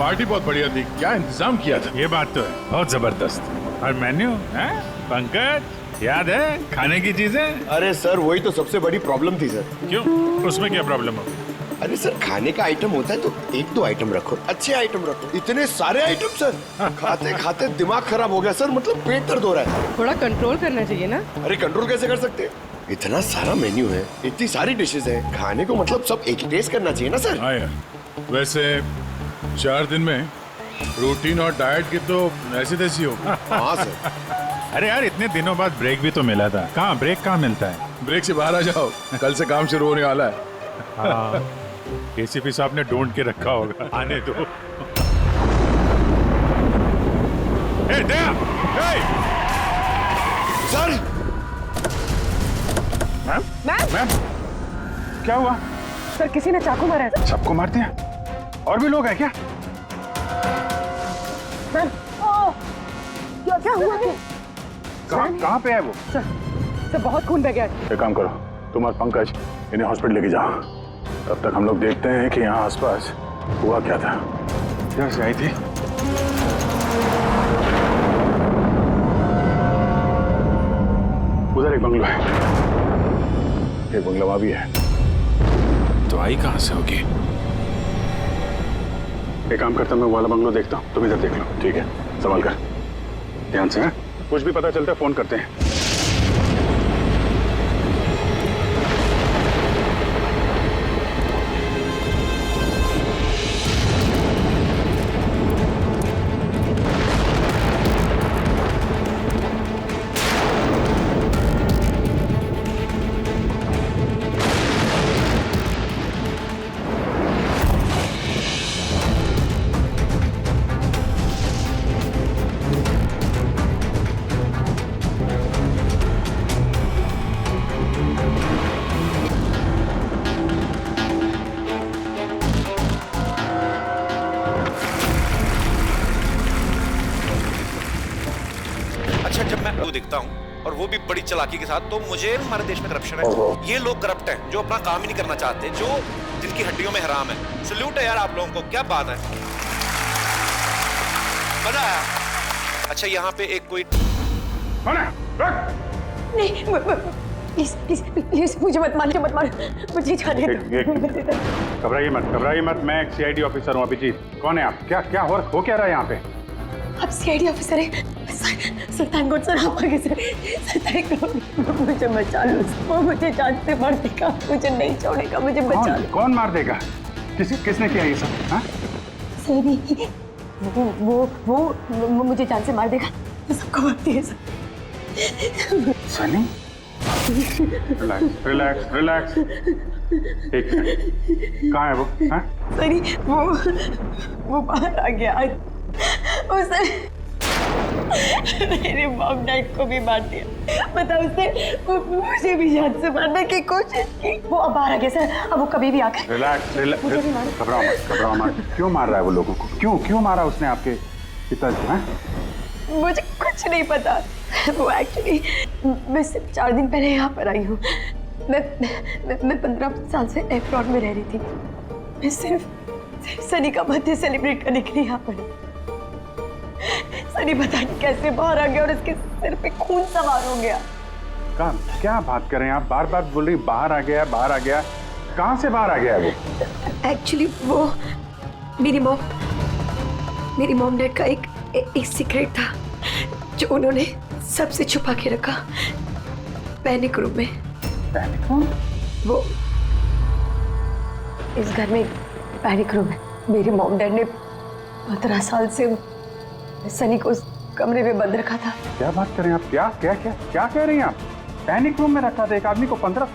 Party बहुत बढ़िया थी, क्या इंतजाम किया था। ये बात तो है, बहुत जबरदस्त। और मेन्यू है पंकज, याद है खाने की चीजें? अरे सर वही तो सबसे बड़ी प्रॉब्लम थी सर। क्यों, उसमें क्या प्रॉब्लम हो? अरे सर खाने का आइटम होता है तो एक दो आइटम रखो, अच्छे आइटम रखो, इतने सारे आइटम सर। खाते खाते दिमाग खराब हो गया सर, मतलब पेट दर्द हो रहा है। थोड़ा कंट्रोल करना चाहिए ना। अरे कंट्रोल कैसे कर सकते हैं? इतना सारा मेन्यू है, इतनी सारी डिशेस है, खाने को मतलब सब एक ही टेस्ट करना चाहिए ना सर। हाँ यार, वैसे 4 दिन में रूटीन और डाइट की तो ऐसी तैसी हो। हाँ सर। अरे यार इतने दिनों बाद ब्रेक भी तो मिला था, कहाँ ब्रेक कहाँ मिलता है? ब्रेक से बाहर आ जाओ, कल से काम शुरू होने वाला है। हाँ, एसीपी साहब ने ढूंढ के रखा होगा, आने दो। ए, दया! ए! सर मैम, क्या हुआ? सर किसी ने चाकू मारा है। सबको मार दिया? और भी लोग हैं क्या? सर क्या हुआ? कहाँ पे है वो? सर बहुत खून बह गया है। एक काम करो, तुम और पंकज इन्हें हॉस्पिटल लेके जाओ। तब तक हम लोग देखते हैं कि यहाँ आसपास हुआ क्या था। इधर से आई थी। उधर एक बंगलो है, एक बंगला वहां भी है। तो आई कहाँ से होगी? एक काम करता हूँ, मैं वाला बंगलो देखता हूँ, तुम इधर देख लो। ठीक है, संभाल कर, ध्यान से। कुछ भी पता चलता है फोन करते हैं। अच्छा जब मैं वो दिखता हूँ और वो भी बड़ी चालाकी के साथ, तो मुझे हमारे देश में करप्शन है। ये लोग करप्ट हैं जो अपना काम ही नहीं करना चाहते, जो जिनकी हड्डियों में हराम है। सल्यूट है यार आप लोगों को, क्या बात है, मजा आया। अच्छा यहाँ पे एक कोई नहीं, प्लीज मुझे मत मारो, मुझे जाने दो। घबराइए मत, मैं एक सीआईडी ऑफिसर हूँ अभिजीत। कौन है आप? क्या हो क्या रहा है यहाँ पे? आप सीआईडी ऑफिसर हैं? सुल्तान सर आप आगे से मुझे बचा लो, वो मुझे जान से मार देगा, मुझे नहीं छोड़ेगा, मुझे बचा लो। कौन मार देगा? किसने किया ये सब? हाँ? सनी, वो मुझे जान से मार देगा, सबको मारती है सनी? रिलैक्स। एक मिनट, कहाँ है वो? हाँ? सनी वो बाहर आ गया, उसने मेरे मॉम डैड को भी मार दिया। पता उसने मुझे भी जान से मारने की कोशिश की। वो अब बाहर आ गया सर, अब वो कभी भी आकर रिलैक्स। घबराओ मत। क्यों मार रहा है वो लोगों को? क्यों मारा उसने आपके पिताजी? हाँ? मुझे कुछ नहीं पता। वो एक्चुअली मैं सिर्फ 4 दिन पहले यहाँ पर आई हूँ। मैं 15 साल से एयरपोर्ट में रह रही थी। मैं सिर्फ सनी का बर्थडे सेलिब्रेट करने के लिए यहाँ पर। सनी पता नहीं कैसे बाहर आ गया और उसके सिर पे खून सवार हो गया। क्या बात कर रहे हैं आप? बार बोल रही बाहर आ गया। कहाँ से बाहर आ गया है वो? एक्चुअली वो मेरी मॉम डैड का एक सीक्रेट था जो उन्होंने सबसे छुपा के रखा पैनिक रूम में। वो इस घर में पैनिक रूम है। मेरे मॉम डैड ने 15 साल से सनी को उस कमरे में बंद रखा था। क्या बात कर रहे हैं आप? क्या कह रही हैं आप? पैनिक रूम में रखा था एक आदमी को 15?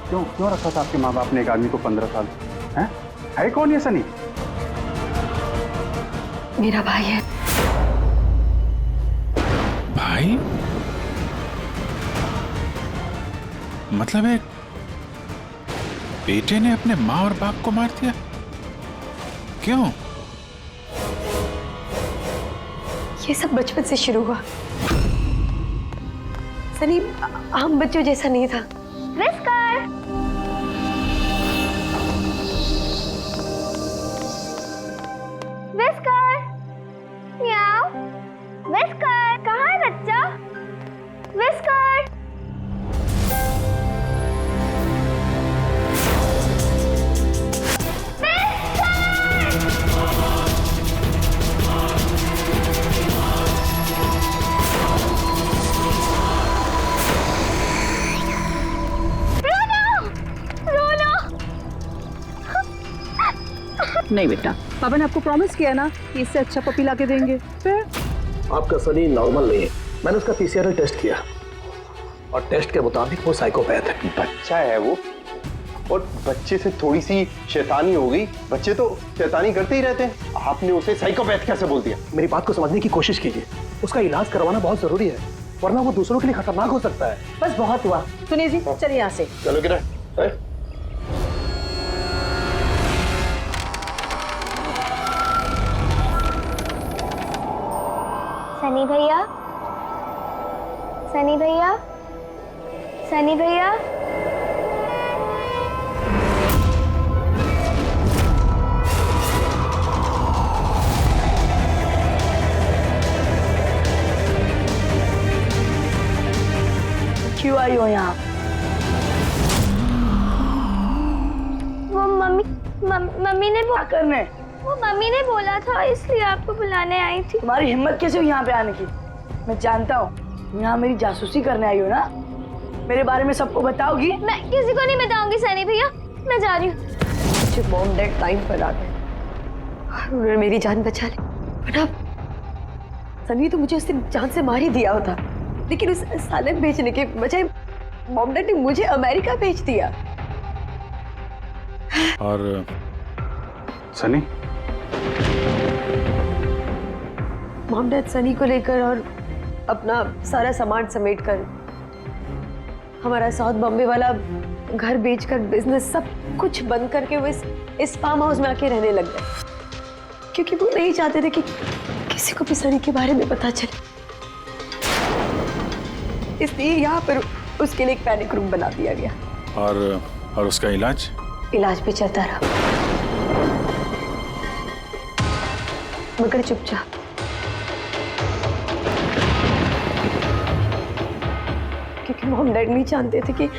क्यों रखा था आपके माँ बाप ने एक आदमी को 15 साल? है कौन ये सनी? मेरा भाई है। भाई? मतलब एक बेटे ने अपने माँ और बाप को मार दिया? क्यों? ये सब बचपन से शुरू हुआ। सनी आम बच्चों जैसा नहीं था। विस्कर नहीं बेटा, पापा ने आपको प्रॉमिस किया ना कि इससे अच्छा पपी ला के देंगे। फिर आपका सनी नॉर्मल नहीं है। मैंने उसका पीसीआर टेस्ट किया और टेस्ट के मुताबिक वो साइकोपैथ है। बच्चा है वो, और बच्चे से थोड़ी सी शैतानी हो गई। बच्चे तो शैतानी करते ही रहते हैं, आपने उसे साइकोपैथ कैसे बोल दिया? मेरी बात को समझने की कोशिश कीजिए। उसका इलाज करवाना बहुत जरूरी है, वरना वो दूसरों के लिए खतरनाक हो सकता है। बस बहुत हुआ। सुनिए जी, चलिए यहाँ से। चलो किरण। सनी भैया, सनी भैया, सनी भैया। क्यों आई हो यहाँ? वो मम्मी ने क्या करने? वो मम्मी ने बोला था, इसलिए आपको बुलाने आई थी। तुम्हारी हिम्मत कैसे हुई यहाँ पे आने की? मैं जानता हूँ यहाँ मेरी जासूसी करने आई हो ना। मेरे बारे में सबको बताओगी? मैं किसी को नहीं बताऊंगी सनी भैया, मैं जा रही हूँ। मुझे मॉम डैड टाइम पर आ गए और उन्होंने मेरी जान बचा ली। बट अब सनी तो मुझे उससे जान से मार ही दिया होता, लेकिन उस सालन भेजने के बजाय मॉम डैड ने मुझे अमेरिका भेज दिया। और सनी, मॉम डैड सनी को लेकर और अपना सारा सामान समेट कर हमारा साउथ बॉम्बे वाला घर बेचकर बिजनेस सब कुछ बंद करके वो इस फार्म हाउस में आके रहने लग गए, क्योंकि वो नहीं चाहते थे कि किसी को भी सनी के बारे में पता चले। इसलिए यहाँ पर उसके लिए एक पैनिक रूम बना दिया गया। और उसका इलाज भी चलता रहा, मगर चुपचाप। क्योंकि मॉम डैड नहीं जानते थे कि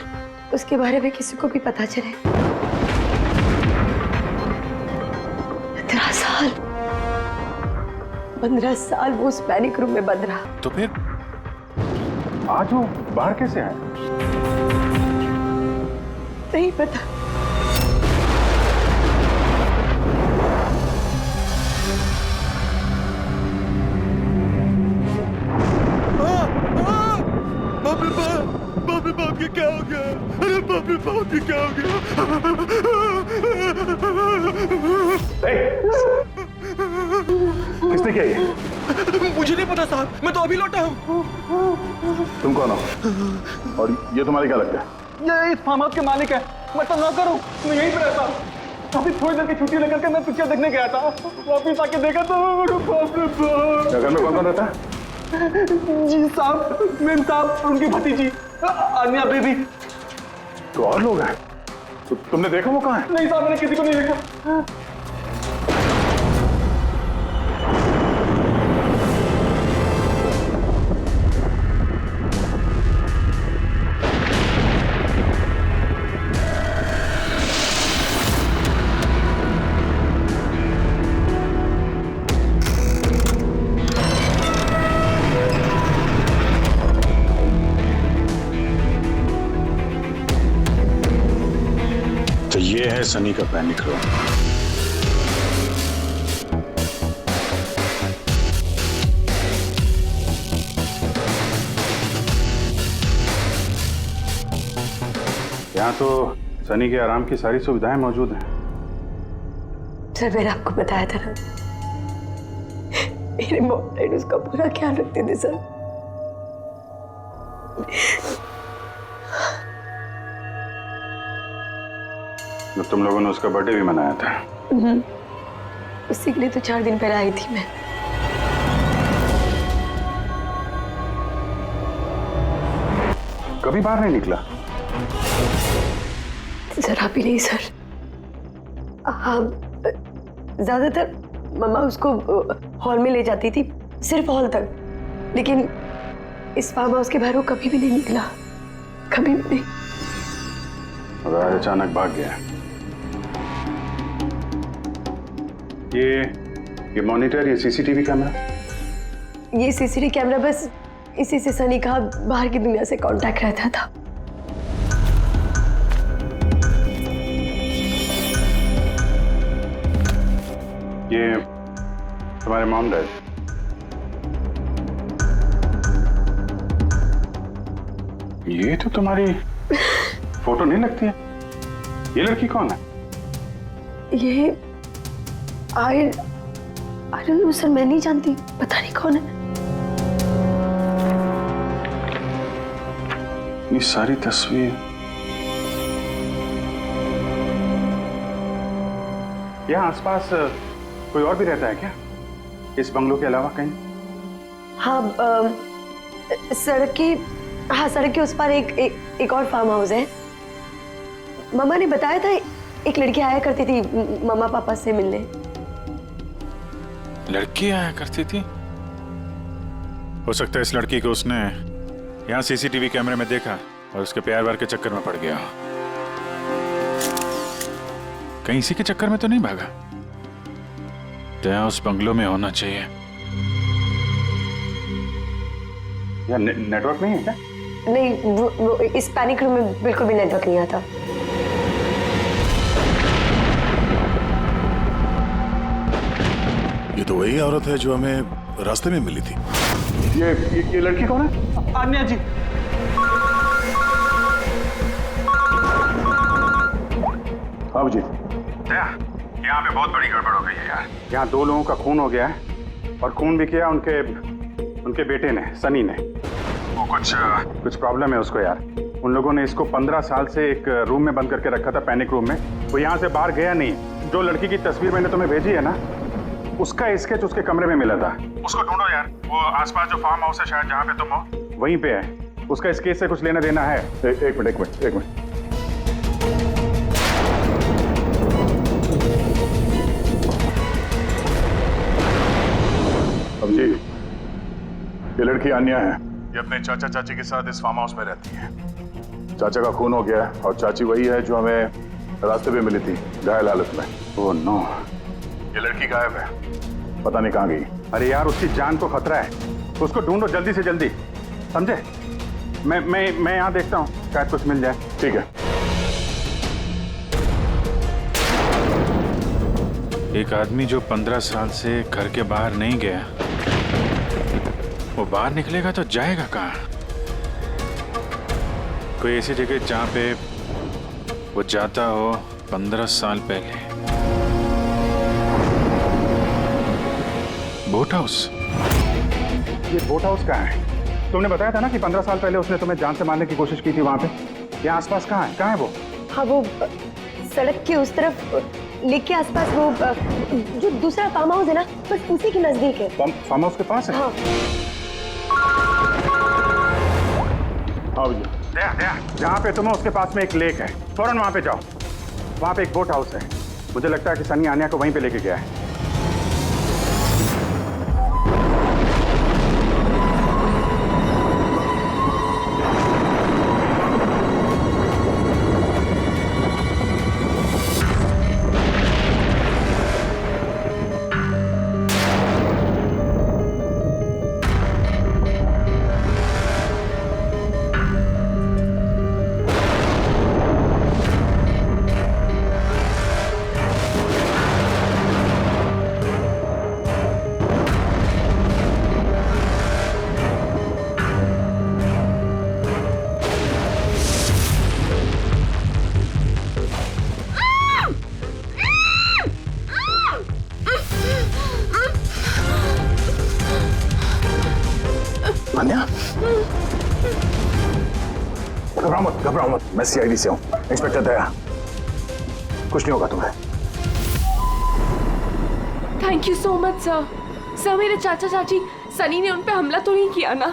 उसके बारे में किसी को भी पता चले। 15 साल वो उस पैनिक रूम में बंद रहा। तो फिर आज वो बाहर कैसे आए? नहीं पता। बाप ये क्या हो गया? अरे बाप ये क्या हो गया? किसने किया ये? मुझे नहीं पता साहब, मैं तो अभी लौटा हूँ। तुम कौन हो? और ये तुम्हारे क्या लगता है? ये इस फार्म हाउस के मालिक है, मैं तो नौकर हूँ, मैं यहीं पे रहता हूँ। अभी थोड़ी देर की छुट्टी लेकर के मैं पिक्चर देखने गया था, वापिस आके देखा तो बाप रे बाप। घर में कौन कौन रहता है? जी साहब, मेम साहब, उनकी भतीजी आन्या बेबी। तो और लोग हैं? तो तुमने देखा वो कहाँ है? नहीं साहब, मैंने किसी को नहीं देखा। तो ये है सनी का पैनिक रूम। यहाँ तो सनी के आराम की सारी सुविधाएं मौजूद हैं। सर, मैंने आपको बताया था ना, मेरे मॉम डैड उसका पूरा ख्याल रखते थे सर। तो तुम लोगों ने उसका बर्थडे भी मनाया था? उसी के लिए तो 4 दिन पहले आई थी मैं। कभी बाहर नहीं निकला? जरा भी नहीं सर। हाँ, ज्यादातर मम्मा उसको हॉल में ले जाती थी, सिर्फ हॉल तक, लेकिन इस फार्म हाउस के बाहर वो कभी भी नहीं निकला, कभी भी नहीं। और आज अचानक भाग गया। ये मॉनिटर, ये सीसीटीवी कैमरा? ये सीसीटीवी कैमरा बस इसी से सनी का बाहर की दुनिया से कांटेक्ट रहता था। ये तुम्हारे मॉम डैड। ये तो तुम्हारी फोटो नहीं लगती है। ये लड़की कौन है? ये आई डोंट नो सर, मैं नहीं जानती, पता नहीं कौन है। ये सारी तस्वीर यहाँ आसपास कोई और भी रहता है क्या, इस बंगलो के अलावा कहीं? हाँ, सड़क के उस पार एक और फार्म हाउस है। मम्मा ने बताया था एक लड़की आया करती थी मम्मा पापा से मिलने। लड़की आया करती थी? हो सकता है इस लड़की को उसने यहाँ सीसीटीवी कैमरे में देखा और उसके प्यार वार के चक्कर में पड़ गया। कहीं इसी के चक्कर में तो नहीं भागा? दया उस बंगलो में होना चाहिए। यार नेटवर्क नहीं है क्या? नहीं, वो इस पैनिक रूम में बिल्कुल भी नेटवर्क नहीं आता। ये तो वही औरत है जो हमें रास्ते में मिली थी। ये लड़की कौन है? आन्या जी। हाँ जी। दया, यहाँ पे बहुत बड़ी गड़बड़ हो गई है यार। यहाँ 2 लोगों का खून हो गया है और खून भी किया उनके बेटे ने, सनी ने। वो कुछ प्रॉब्लम है उसको यार। उन लोगों ने इसको 15 साल से एक रूम में बंद करके रखा था, पैनिक रूम में। वो यहाँ से बाहर गया नहीं। जो लड़की की तस्वीर मैंने तुम्हें भेजी है ना, उसका स्केच उसके कमरे में मिला था। उसको ढूंढो यार। वो आसपास जो फार्म हाउस है शायद जहाँ पे तुम हो, वहीं पे है। उसका स्केच से कुछ लेना देना है। एक मिनट। अब जी, ये लड़की आन्या है। ये अपने चाचा चाची के साथ इस फार्म हाउस में रहती है। चाचा का खून हो गया और चाची वही है जो हमें रास्ते पे मिली थी घायल हालत में। Oh no. ये लड़की गायब है, पता नहीं कहाँ गई। अरे यार, उसकी जान को खतरा है। उसको ढूंढो जल्दी से जल्दी, समझे? मैं यहाँ देखता हूँ, शायद कुछ मिल जाए। ठीक है। एक आदमी जो 15 साल से घर के बाहर नहीं गया, वो बाहर निकलेगा तो जाएगा कहाँ? कोई ऐसी जगह जहाँ पे वो जाता हो 15 साल पहले। Boat house. ये बोट हाउस कहाँ है? तुमने बताया था ना कि 15 साल पहले उसने तुम्हें जान से मारने की कोशिश की थी वहाँ पे। यहाँ आसपास कहाँ है? कहाँ है वो? हाँ, वो सड़क के उस तरफ, लेक के आसपास, वो जो दूसरा फार्म हाउस है ना, बस उसी के नजदीक है। फार्म हाउस के पास है? हाँ। हाँ भैया, जहाँ पे तुम हो उसके पास में एक लेक है, फौरन वहाँ पे जाओ। वहाँ पे एक बोट हाउस है। मुझे लगता है कि सनी आन्या को वहीं पे लेके गया है। आन्या, घबराओ मत। मैं सीआईडी से हूँ, इंस्पेक्टर दया। कुछ नहीं होगा तुम्हें। Thank you so much sir. Sir, मेरे चाचा चाची सनी ने उन पे हमला तो नहीं किया ना?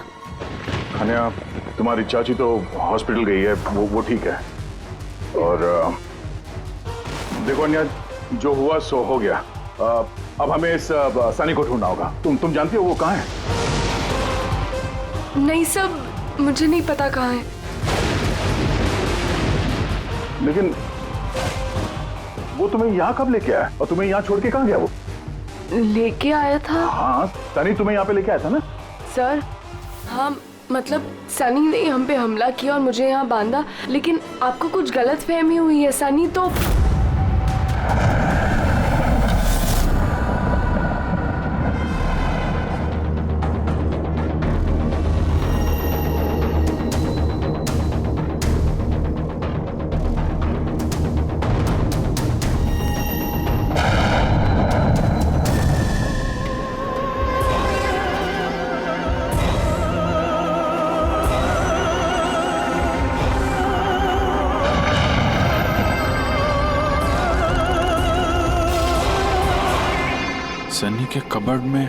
आन्या, तुम्हारी चाची तो हॉस्पिटल गई है, वो ठीक है। और देखो अन्या, जो हुआ सो हो गया। अब हमें इस सनी को ढूंढना होगा। तुम जानती हो वो कहाँ है? नहीं सर, मुझे नहीं पता कहाँ है। लेकिन वो तुम्हें यहाँ कब लेके आया और तुम्हें यहाँ छोड़ के कहाँ गया? वो लेके आया था। हाँ, सनी तुम्हें यहाँ पे लेके आया था ना? सर हाँ, मतलब सनी ने हम पे हमला किया और मुझे यहाँ बांधा, लेकिन आपको कुछ गलत फहमी हुई है। सनी तो के कबर्ड में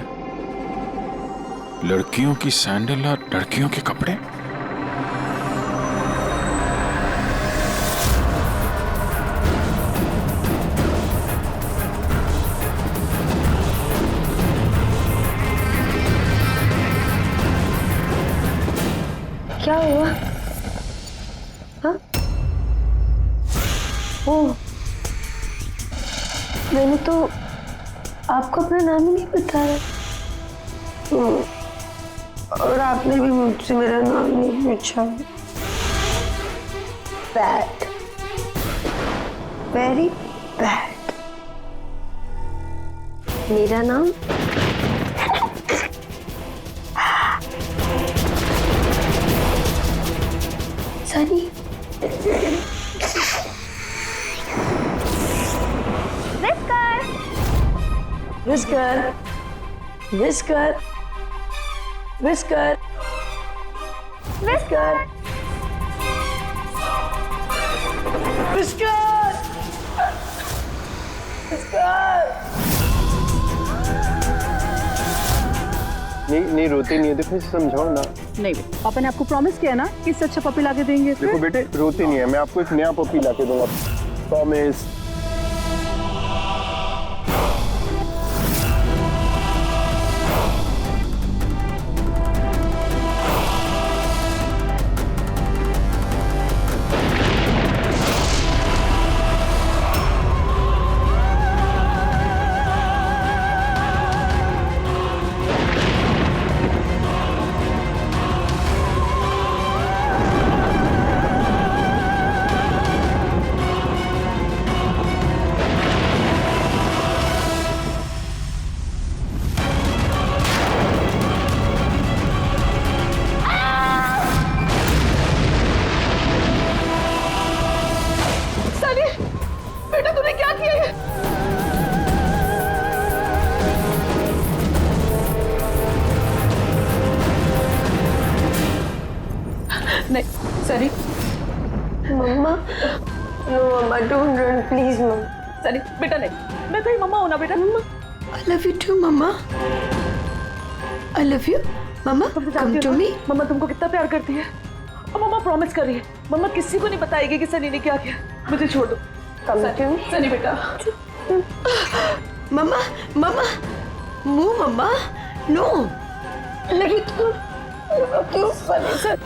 लड़कियों की सैंडल और लड़कियों के कपड़े। क्या हुआ? हाँ? ओह, मैंने तो आपको अपना नाम ही नहीं बताया। और आपने भी मुझसे मेरा नाम नहीं पूछा। Bad, very bad. मेरा नाम Sunny. Whisker, whisker, whisker, whisker, whisker, whisker, whisker. नहीं रोती नहीं है, देखो इसे समझाओ ना। नहीं पापा ने आपको प्रॉमिस किया ना कि इससे अच्छा पपी लाके देंगे। देखो बेटे, रोती नहीं है, मैं आपको एक नया पपी लाके दूंगा, प्रॉमिस। बेटा तूने क्या किया है? नहीं Sunny. Mama, no mama, don't run please mama. Sunny बेटा नहीं, मैं तेरी मम्मा हूं ना बेटा। मम्मा I love you too mamma. I love you mamma, come to me। मम्मा तुमको कितना प्यार करती है और मम्मा प्रॉमिस कर रही है मम्मा किसी को नहीं बताएगी कि सनी ने क्या किया। मुझे छोड़ दो। सनी बेटा। मम्मा, मम्मा, मुंह मम्मा, नो। लगी तो क्यों सनी सर?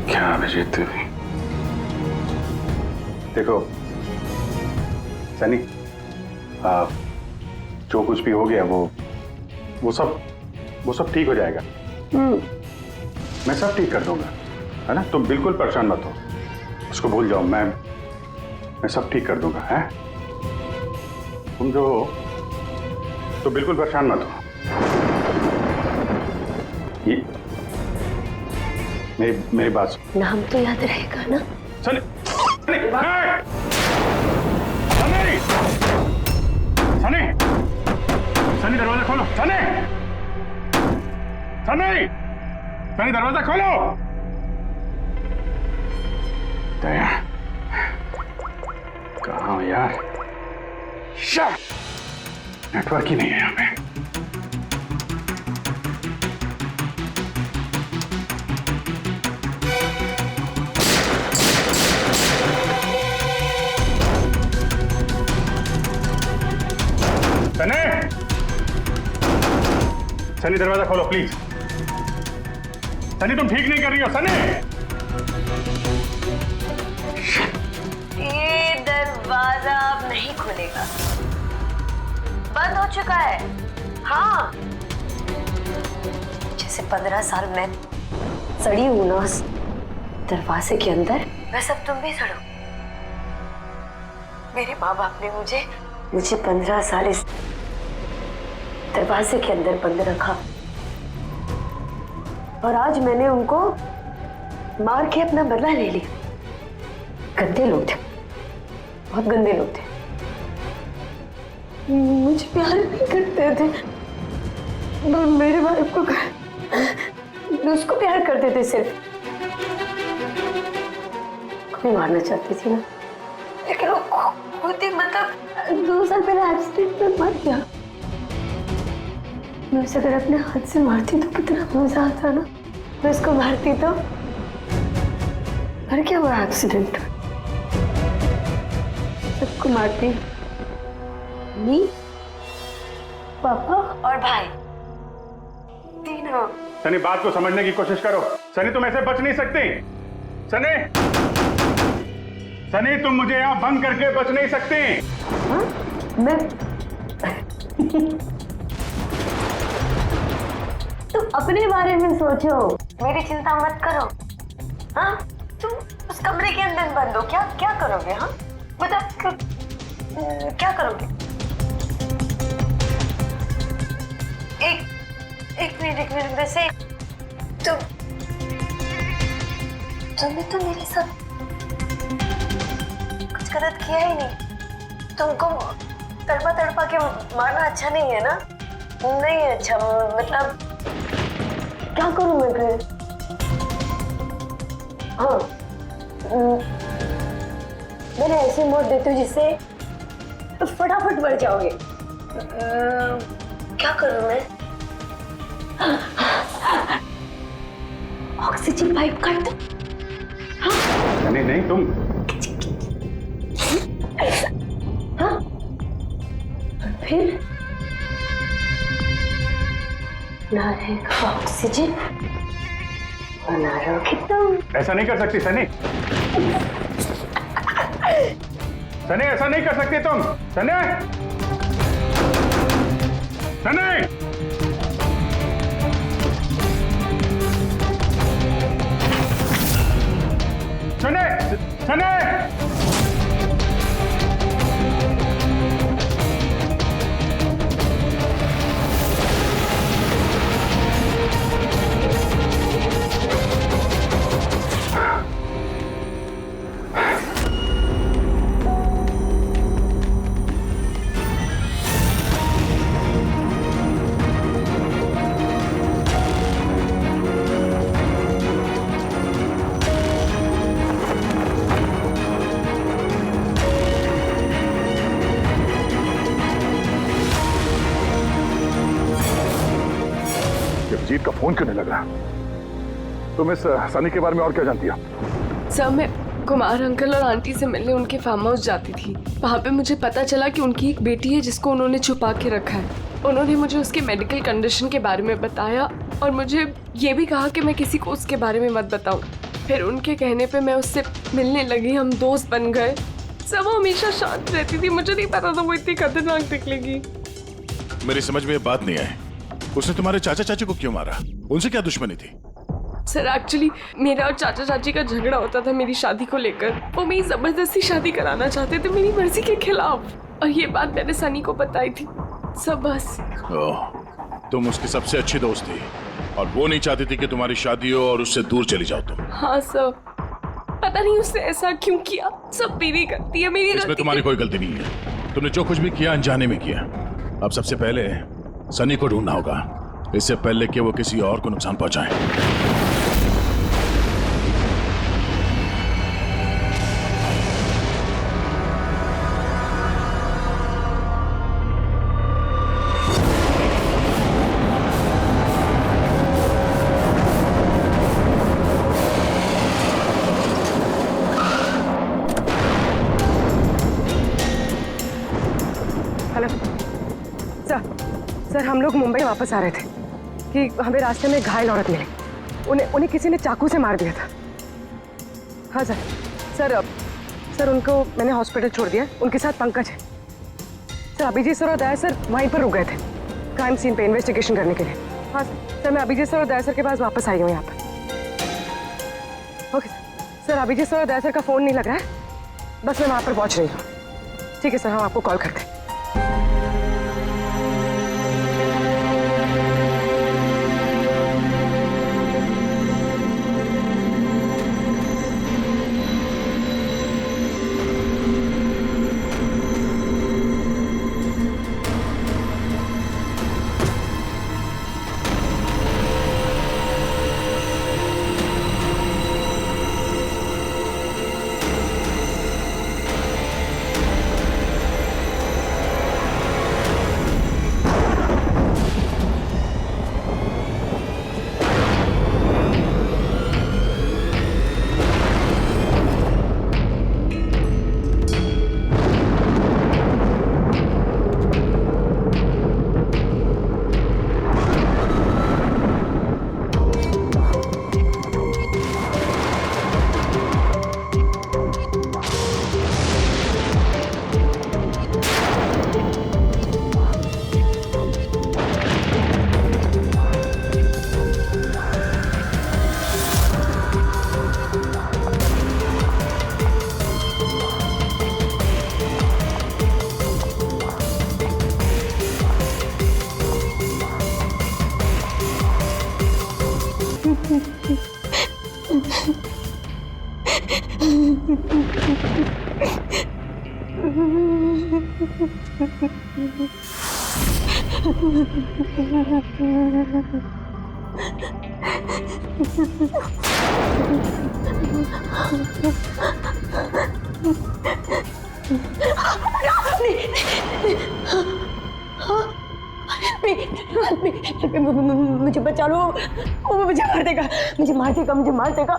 क्या अभिजीत देवी, देखो सनी, जो कुछ भी हो गया वो सब ठीक हो जाएगा। मैं सब ठीक कर दूंगा, है ना? तुम बिल्कुल परेशान मत हो, उसको भूल जाओ। मैं सब ठीक कर दूंगा, है? तुम जो हो तो बिल्कुल परेशान मत हो। ये मेरी बात सुन। नाम तो याद रहेगा ना? सनी, सनी, सनी, सनी, सनी दरवाजा खोलो। सनी, सनी, सनी दरवाजा खोलो। दया, कहाँ हो यार? नेटवर्क ही नहीं है यहाँ पे। सनी, सनी दरवाजा खोलो प्लीज। सनी तुम ठीक नहीं कर रही हो। सनी, ये दरवाजा अब नहीं खुलेगा, बंद हो चुका है। हाँ, जैसे 15 साल मैं सड़ी हूं ना उस दरवाजे के अंदर, वैसे अब तुम भी सड़ो। मेरे माँ बाप ने मुझे 15 साल इस दरवाजे के अंदर बंद रखा और आज मैंने उनको मार के अपना बदला ले लिया। गंदे लोग थे, बहुत गंदे लोग थे। मुझे प्यार नहीं करते थे। मेरे वाइफ को उसको प्यार करते थे सिर्फ। कोई मारना चाहती थी ना, लेकिन वो खुद ही मतलब 2 साल पहले एक्सीडेंट में मर गया। मैं उसे अगर अपने हाथ से मारती तो कितना मजा आता ना। मैं उसको मारती तो मर क्या हुआ एक्सीडेंट। सबको मारती, मम्मी, पापा और भाई, तीनों। सनी, बात को समझने की कोशिश करो। सनी, तुम ऐसे बच नहीं सकती। सनी, सनी, तुम मुझे यहाँ बंद करके बच नहीं सकती। हाँ? मैं तुम अपने बारे में सोचो, मेरी चिंता मत करो। हाँ, तुम उस कमरे के अंदर बंद हो। क्या क्या करोगे? हाँ बताओ, क्या करोगे? एक मिनट वैसे तुमने तो मेरे साथ कुछ गलत किया ही नहीं। तुमको तड़पा के मारना अच्छा नहीं है ना? नहीं है अच्छा। मतलब क्या करूं मैं फिर? हाँ, मैंने ऐसी मौत देती हूँ जिससे फटाफट मर जाओगे। क्या करूं मैं? ऑक्सीजन पाइप काट दो। हाँ? नहीं, तुम। हाँ? फिर ना रहेगा ऑक्सीजन और ना रहोगे तुम। ऐसा नहीं कर सकती सनी। सनी, ऐसा नहीं कर सकती तुम। सनी, सनी, सनी, सनी। जीत का फोन क्यों नहीं लग रहा? तुम इस सनी के बारे में और क्या जानती हो? सर, मैं कुमार अंकल और आंटी से मिलने उनके फार्म हाउस जाती थी। वहाँ पे मुझे पता चला कि उनकी एक बेटी है जिसको उन्होंने छुपा के रखा है। उन्होंने मुझे उसके मेडिकल कंडीशन के बारे में बताया और मुझे ये भी कहा कि मैं किसी को उसके बारे में मत बताऊं। फिर उनके कहने पे मैं उससे मिलने लगी, हम दोस्त बन गए। सर, वो हमेशा शांत रहती थी, मुझे नहीं पता था वो इतनी खतरनाक निकलेगी। मेरी समझ में ये बात नहीं आई, उसने तुम्हारे चाचा चाची को क्यों मारा? उनसे क्या दुश्मनी थी? सर, एक्चुअली मेरा और चाचा चाची का झगड़ा होता था मेरी शादी को लेकर। वो मेरी जबरदस्ती शादी कराना चाहते थे मेरी मर्जी के खिलाफ, और ये बात मैंने सनी को बताई थी। सब बस। तुम उसकी सबसे अच्छी दोस्त थी और वो नहीं चाहती थी कि तुम्हारी शादी हो और उससे दूर चली जाओ तुम। हाँ सर, पता नहीं उसने ऐसा क्यों किया। सब मेरी गलती है, मेरी इसमें तुम्हारी कोई गलती नहीं है। तुमने जो कुछ भी किया अनजाने में किया। अब सबसे पहले सनी को ढूंढना होगा, इससे पहले कि वो किसी और को नुकसान पहुंचाए। हेलो सर, हम लोग मुंबई वापस आ रहे थे कि हमें रास्ते में घायल औरत मिली। उन्हें किसी ने चाकू से मार दिया था। हाँ सर, उनको मैंने हॉस्पिटल छोड़ दिया। उनके साथ पंकज है। सर, अभिजीत सर और दया सर वहीं पर रुक गए थे क्राइम सीन पे इन्वेस्टिगेशन करने के लिए। हाँ सर, मैं अभिजीत सर और दया सर के पास वापस आई हूँ यहाँ पर। ओके सर, अभिजीत सर और दया सर का फ़ोन नहीं लग रहा है, बस मैं वहाँ पर पहुँच रही हूँ। ठीक है सर, हम आपको कॉल करते हैं। मुझे बचा लो, वो मुझे मार देगा, मुझे मार देगा, मुझे मार देगा।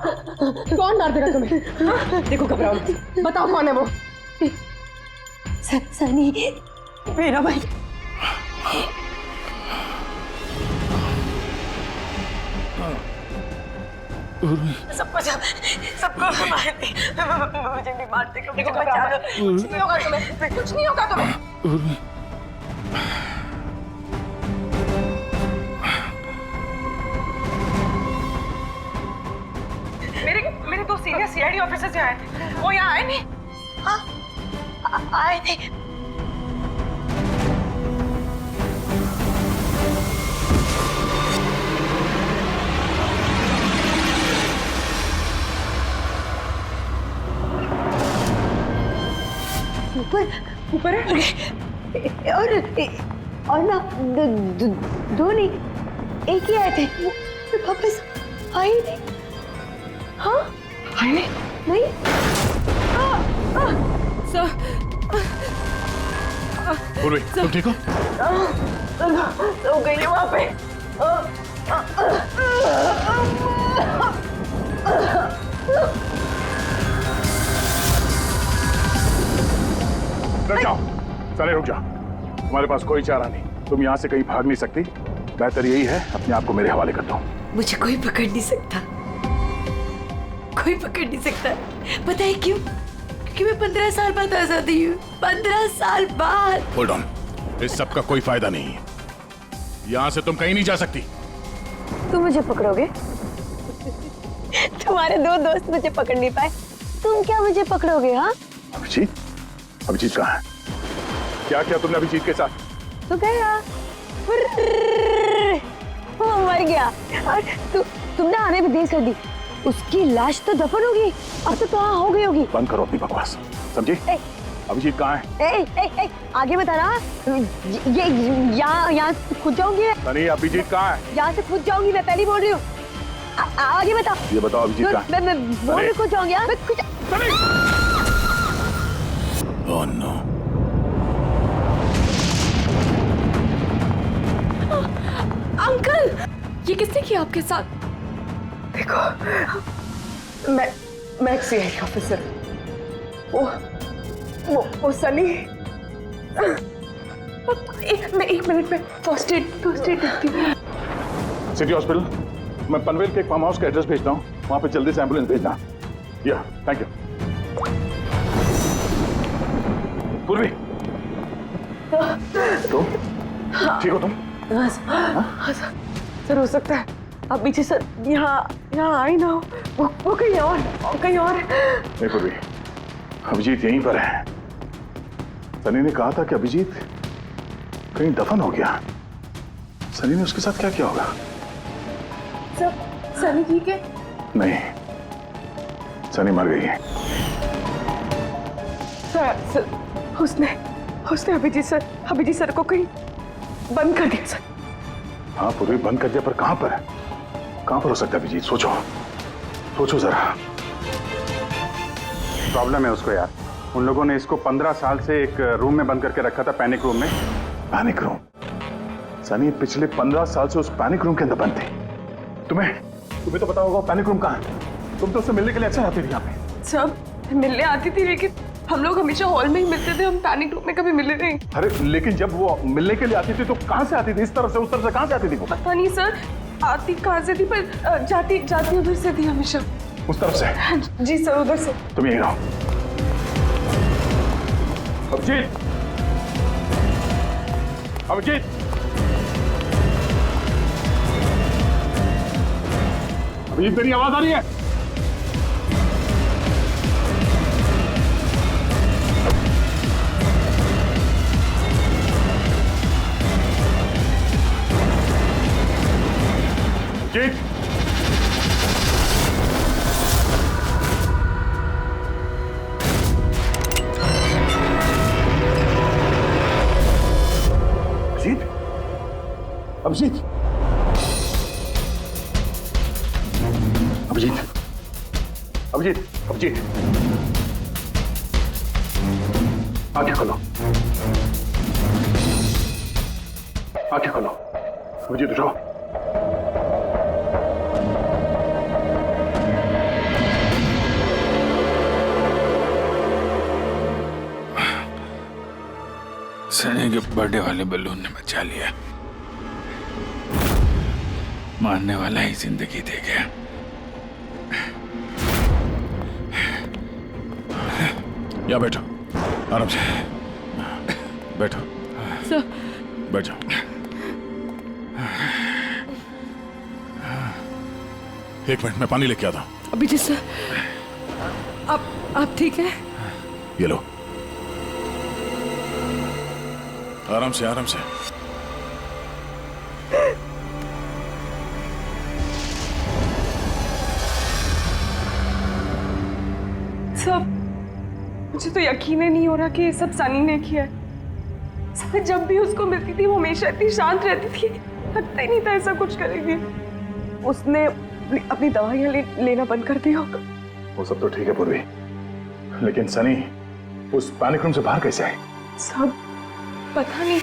कौन मार देगा तुम्हें? हाँ? देखो घबराओ मत। बताओ कौन है वो? सनी, मेरा भाई। सबको मार दे, मुझे भी मार देगा, मुझे बचा लो। कुछ नहीं होगा तुम्हें, कुछ नहीं होगा तुम्हें। मेरे दो सीनियर सीआईडी ऑफिसर्स यहाँ आए थे, वो यहाँ आए नहीं? हाँ, आए थे। ऊपर है और ना दो नहीं, एक ही आए थे, वापस आए नहीं। हाँ, आए नहीं। सर, पूर्वी, तुम ठीक हो? सो गई है वहाँ पे। रुक जाओ, सारे रुक जाओ। तुम्हारे पास कोई चारा नहीं, तुम यहाँ से कहीं भाग नहीं सकती। बेहतर यही है अपने आप को मेरे हवाले कर दो। मुझे कोई पकड़ नहीं सकता, कोई पकड़ नहीं सकता। पता है क्यों? क्योंकि मैं 15 साल बाद आजादी हूँ, 15 साल बाद। होल्ड ऑन, इस सब का कोई फायदा नहीं है। यहाँ से तुम कहीं नहीं जा सकती। तुम मुझे पकड़ोगे? तुम्हारे दो दोस्त मुझे पकड़ नहीं पाए, तुम क्या मुझे पकड़ोगे? हाँ, अभिजीत, अभिजीत कहाँ है? क्या किया तुमने अभिजीत के साथ? तो गया, वो मर गया और तुमने आने भी देर कर दी। उसकी लाश तो दफन होगी, अब तो कहाँ हो गई होगी। बंद करो अपनी बकवास, समझी? अभिजीत कहाँ है? आगे बता रहा, ये यहाँ से खुद जाऊंगी। सनी, अभिजीत कहाँ है? यहाँ से खुद जाऊंगी, मैं पहले बोल रही हूँ। आगे बता। ये बताओ अभिजीत कहाँ है? मैं बोल रही खुद जाऊंगी। Oh no. अंकल, ये किसने किया आपके साथ? देखो, मैं एक सीआईडी ऑफिसर, वो सनी। मैं 1 मिनट में फर्स्ट एड देखती हूँ। सिटी हॉस्पिटल, मैं पनवेल के एक फार्म हाउस का एड्रेस भेजता हूँ, वहाँ पे जल्दी से एम्बुलेंस भेजना। या, थैंक यू। पूर्वी, तुम ठीक हो? तुम हाँ सर, हो सकता है अब पीछे सर यहाँ आई ना हो, वो कहीं और नहीं पूर्वी, अभिजीत यहीं पर है। सनी ने कहा था कि अभिजीत कहीं दफन हो गया। सनी ने उसके साथ क्या किया होगा? सर, सनी ठीक है? नहीं, सनी मर गई है। सर, उसने अभिजीत सर को कहीं बंद कर दिया सर। हाँ पूर्वी, बंद कर दिया, पर कहां पर है? कहां पर हो सकता है अभिजीत? सोचो जरा। प्रॉब्लम है उसको यार। उन लोगों ने इसको 15 साल से एक रूम में बंद करके रखा था, पैनिक रूम में। Panic room? सनी पिछले 15 साल से उस पैनिक रूम के अंदर बंद थी। तुम्हें तो पता होगा पैनिक रूम कहाँ है। तुम तो उससे मिलने के लिए अक्सर आती थी यहाँ पे। सब मिलने आती थी, लेकिन हम लोग हमेशा हॉल में ही मिलते थे, हम पैनिक रूम में कभी मिले नहीं। अरे लेकिन जब वो मिलने के लिए आती थी तो कहाँ से आती थी? इस तरफ से, उस तरफ से, कहाँ से आती थी वो? पता नहीं सर, आती कहाँ से थी, पर जाती उधर से थी हमेशा। उस तरफ से? जी सर, उधर से। तुम यहीं रहो। अभिजीत, अभिजीत, अभिजीत, मेरी आवाज आ रही है? अभिजीत, अभिजीत, अभिजीत, अभिजीत, आंखें खोलो, आंखें खोलो। अभिजीत उठो। सनी के बर्थडे वाले बलून ने बचा लिया, मारने वाला ही जिंदगी दे गया। या बैठो, आराम से बैठो। सर, बैठ जाओ। एक मिनट, मैं पानी लेके आता हूं। अभिजीत सर, आप ठीक है? ये लो, आराम से, आराम से। सब मुझे तो यकीन ही नहीं हो रहा कि ये सब सनी ने किया है। सब जब भी उसको मिलती थी वो हमेशा इतनी शांत रहती थी, लगता ही नहीं था ऐसा कुछ करेगी। उसने अपनी दवाइयां लेना बंद कर दिया होगा। वो सब तो ठीक है पूर्वी, लेकिन सनी उस पैनिक रूम से बाहर कैसे आई? सब पता नहीं।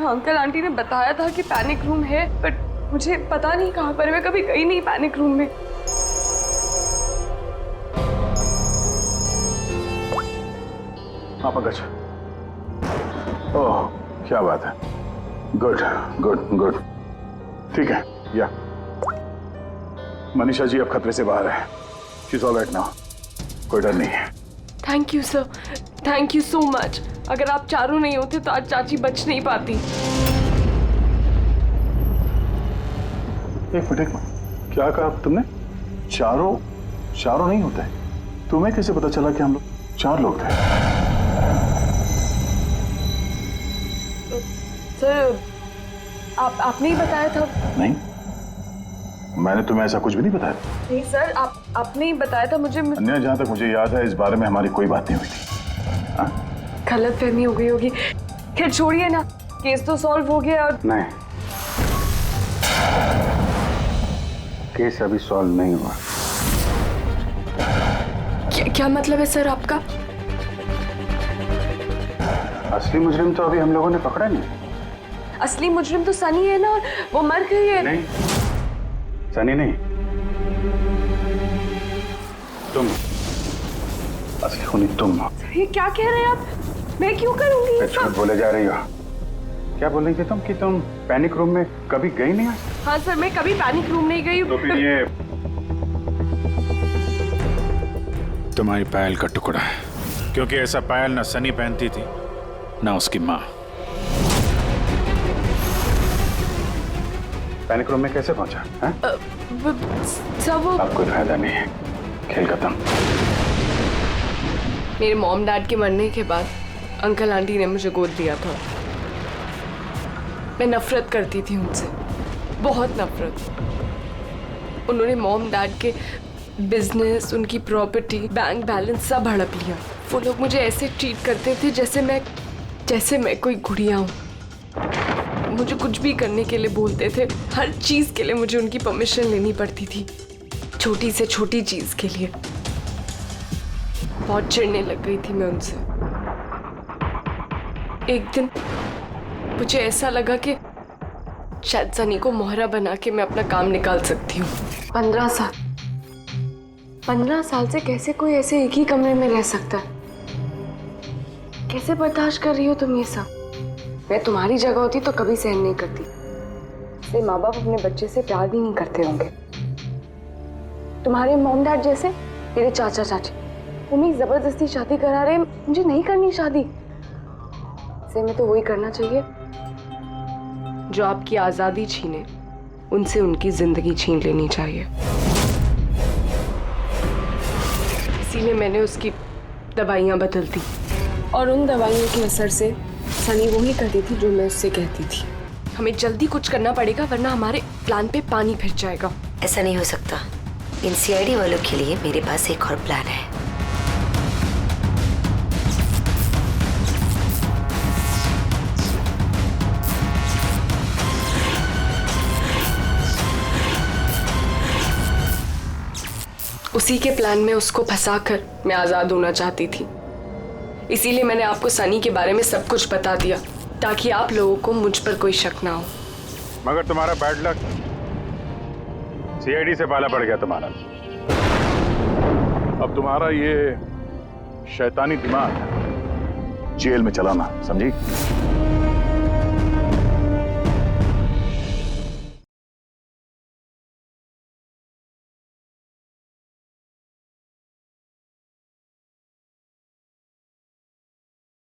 अंकल आंटी ने बताया था कि पैनिक रूम है, बट मुझे पता नहीं कहाँ पर। मैं कभी गई नहीं पैनिक रूम में। हाँ पंकज, ओह क्या बात है, गुड गुड गुड, ठीक है। या मनीषा जी अब खतरे से बाहर है, she is all right now, कोई डर नहीं है। Thank you sir, thank you so much. अगर आप चारों नहीं होते तो आज चाची बच नहीं पाती। एक मिनट, क्या कहा तुमने? चारों चारों नहीं होते? तुम्हें कैसे पता चला कि हम लोग 4 लोग थे? सर, आपने ही बताया था। नहीं, मैंने तुम्हें ऐसा कुछ भी नहीं बताया। नहीं सर, आपने ही बताया था मुझे। अन्य, जहां तक मुझे याद है इस बारे में हमारी कोई बात नहीं हुई थी। हाँ? गलतफहमी हो गई होगी। खैर छोड़िए ना, केस तो सॉल्व हो गया। और नहीं, केस अभी सॉल्व नहीं हुआ। क्या मतलब है सर आपका? असली मुजरिम तो अभी हम लोगों ने पकड़ा नहीं। असली मुजरिम तो सनी है ना, और वो मर गई है। नहीं, सनी नहीं, तुम असली खूनी तुम हो। ये क्या कह रहे हैं आप? मैं क्यों करूंगी ये झूठ सब? बोले जा रही हो। क्या बोल रही थी तुम कि तुम पैनिक रूम में कभी गई नहीं? हाँ सर, मैं कभी पैनिक रूम नहीं गई। तो फिर ये तुम्हारी पायल का टुकड़ा है, क्योंकि ऐसा पायल ना सनी पहनती थी ना उसकी माँ। पैनिक रूम में कैसे पहुंचा? सब वो अब कोई फायदा नहीं है, खेल खत्म। मेरे मॉम डैड के मरने के बाद अंकल आंटी ने मुझे गोद दिया था। मैं नफरत करती थी उनसे, बहुत नफरत। उन्होंने मॉम डैड के बिजनेस, उनकी प्रॉपर्टी, बैंक बैलेंस सब हड़प लिया। वो लोग मुझे ऐसे ट्रीट करते थे जैसे मैं कोई गुड़िया हूँ। मुझे कुछ भी करने के लिए बोलते थे, हर चीज के लिए मुझे उनकी परमिशन लेनी पड़ती थी, छोटी से छोटी चीज के लिए। बहुत चिढ़ने लग गई थी मैं उनसे। एक दिन मुझे ऐसा लगा कि शायद सनी को मोहरा बना के मैं अपना काम निकाल सकती हूँ। 15 साल से कैसे कोई ऐसे एक ही कमरे में रह सकता है? कैसे बर्दाश्त कर रही हो तुम ये सब? मैं तुम्हारी जगह होती तो कभी सहन नहीं करती। इसलिए माँ बाप अपने बच्चे से प्यार भी नहीं करते होंगे। तुम्हारे मॉम डैड जैसे मेरे चाचा चाची, उन्हें जबरदस्ती शादी करा रहे, मुझे नहीं करनी शादी। इसलिए मैं तो वही करना चाहिए जो आपकी आजादी छीने, उनसे उनकी जिंदगी छीन लेनी चाहिए। इसीलिए मैंने उसकी दवाइयाँ बदल दी, और उन दवाइयों के असर से सनी वही करती थी जो मैं उससे कहती थी। हमें जल्दी कुछ करना पड़ेगा, वरना हमारे प्लान पे पानी फिर जाएगा। ऐसा नहीं हो सकता। इन सीआईडी वालों के लिए मेरे पास एक और प्लान है। उसी के प्लान में उसको फंसाकर मैं आजाद होना चाहती थी। इसीलिए मैंने आपको सनी के बारे में सब कुछ बता दिया ताकि आप लोगों को मुझ पर कोई शक ना हो। मगर तुम्हारा बैड लक, सीआईडी से पाला पड़ गया तुम्हारा। अब तुम्हारा ये शैतानी दिमाग जेल में चलाना, समझी?